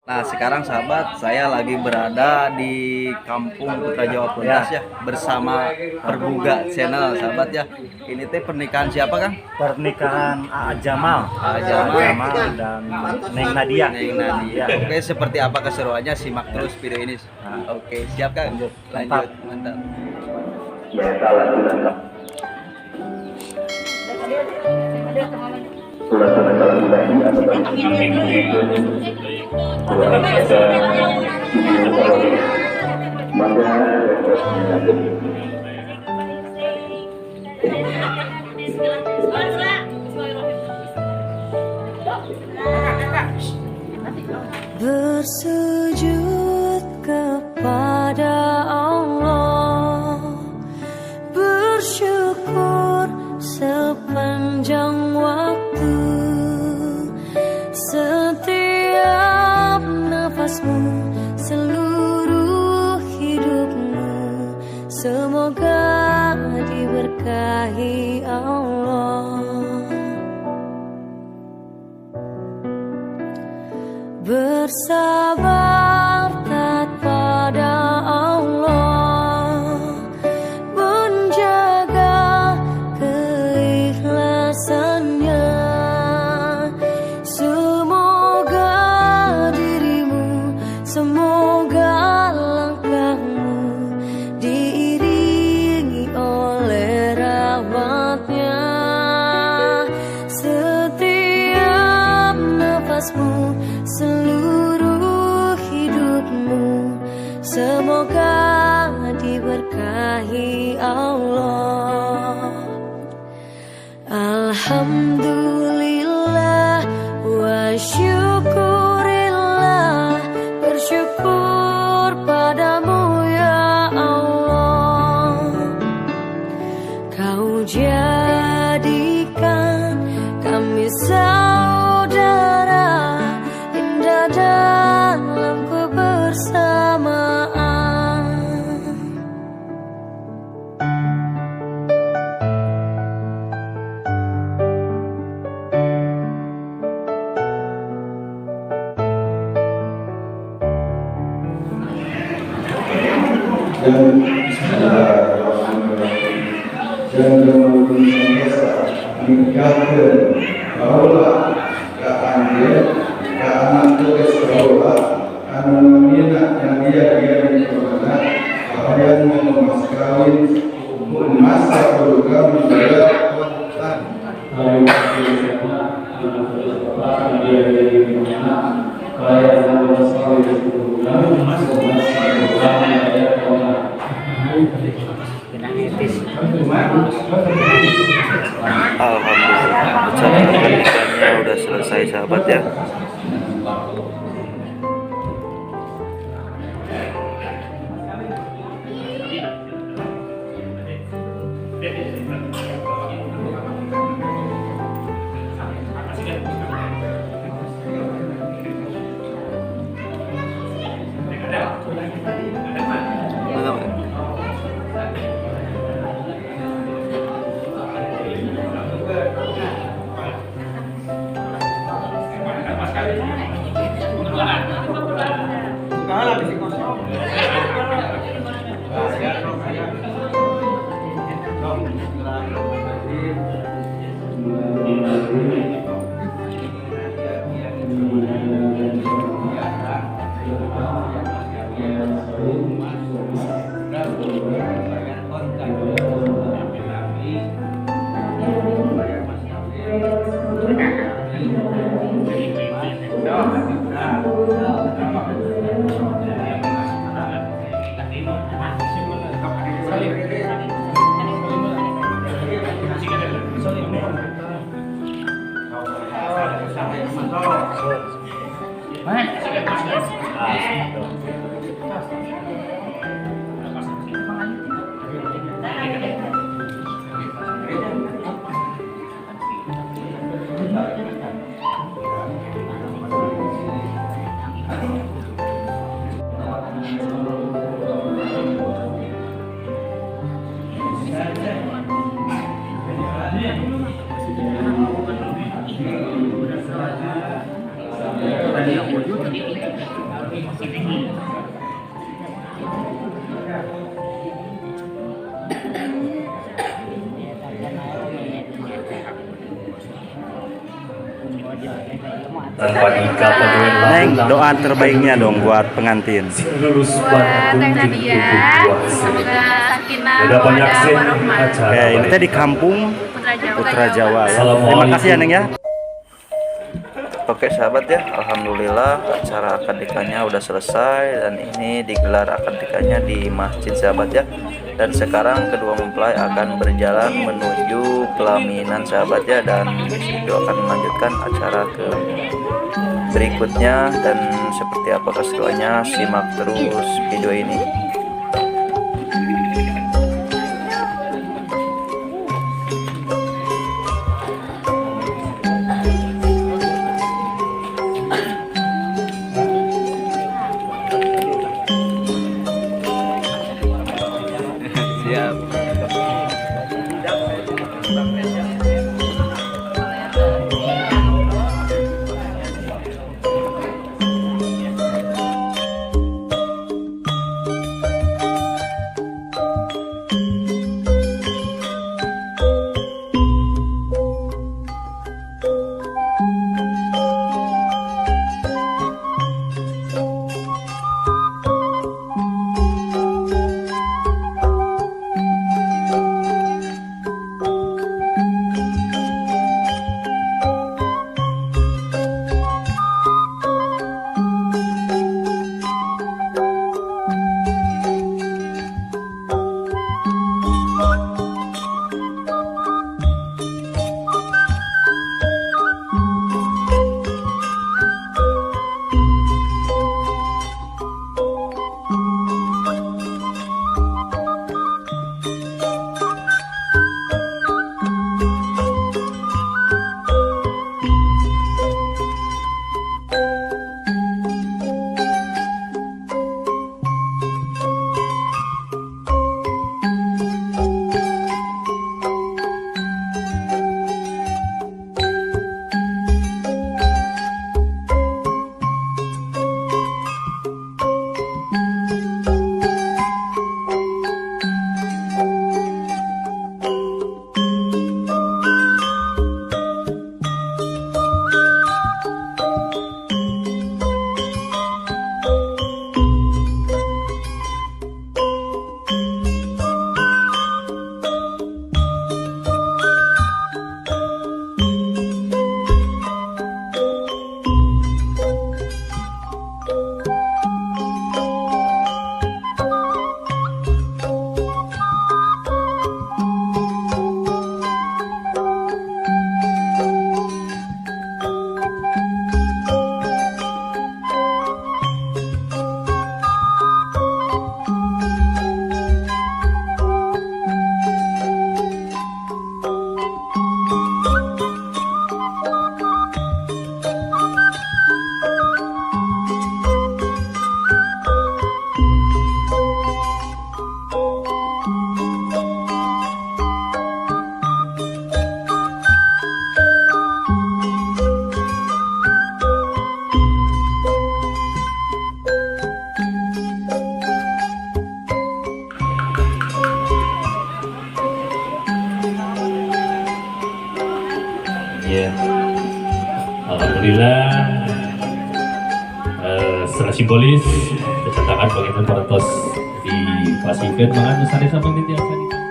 Nah, sekarang sahabat, saya lagi berada di Kampung Putra Jawa Tuntas ya, bersama Perbuga Channel sahabat ya. Ini teh pernikahan siapa Kang? Pernikahan A Jamal, Jamal. dan Neng Nadia. Neng Nadia. Oke, seperti apa keseruannya? Simak terus video ini. Oke, siap Kang? Lanjut, mantap. Bersujud kepada Allah, bersyukur sepanjang waktu, setiap nafasmu, seluruh hidupmu, semoga diberkahi Allah. Bersabar taat pada Allah, menjaga keikhlasannya. Semoga dirimu, semoga langkahmu diiringi oleh rahmatnya. Setiap nafasmu, seluruh hidupmu, semoga diberkahi Allah. Alhamdulillah wa syukurillah, bersyukur padamu ya Allah. Kau jadikan kami saudara indah dalam kebersamaan. Dan meninggalkan bahwa keandian keanak tugas bahwa anak minat yang dia di mana yang mau kawin masa program menjadi kontan Alhamdulillah, acara pernikahannya udah selesai sahabat ya. Tanpa Ika pegawai Neng, doa terbaiknya dong buat pengantin. lulus Teh Nadia, semoga sakinah Ada banyak sih warohmah. acara. Oke, ini teh di kampung Putra Jawa ya. Terima kasih ya Neng ya. Oke sahabat ya, alhamdulillah acara akad nikahnya udah selesai dan ini digelar akad nikahnya di masjid sahabat ya. Dan sekarang kedua mempelai akan berjalan menuju pelaminan sahabat ya, dan itu akan melanjutkan acara ke berikutnya. Dan seperti apa keseruannya, simak terus video ini. Siap. Ya, alhamdulillah secara simbolis kecantangan bagaimana parantos di Pasifik mangan misalnya sampai di tiap hari.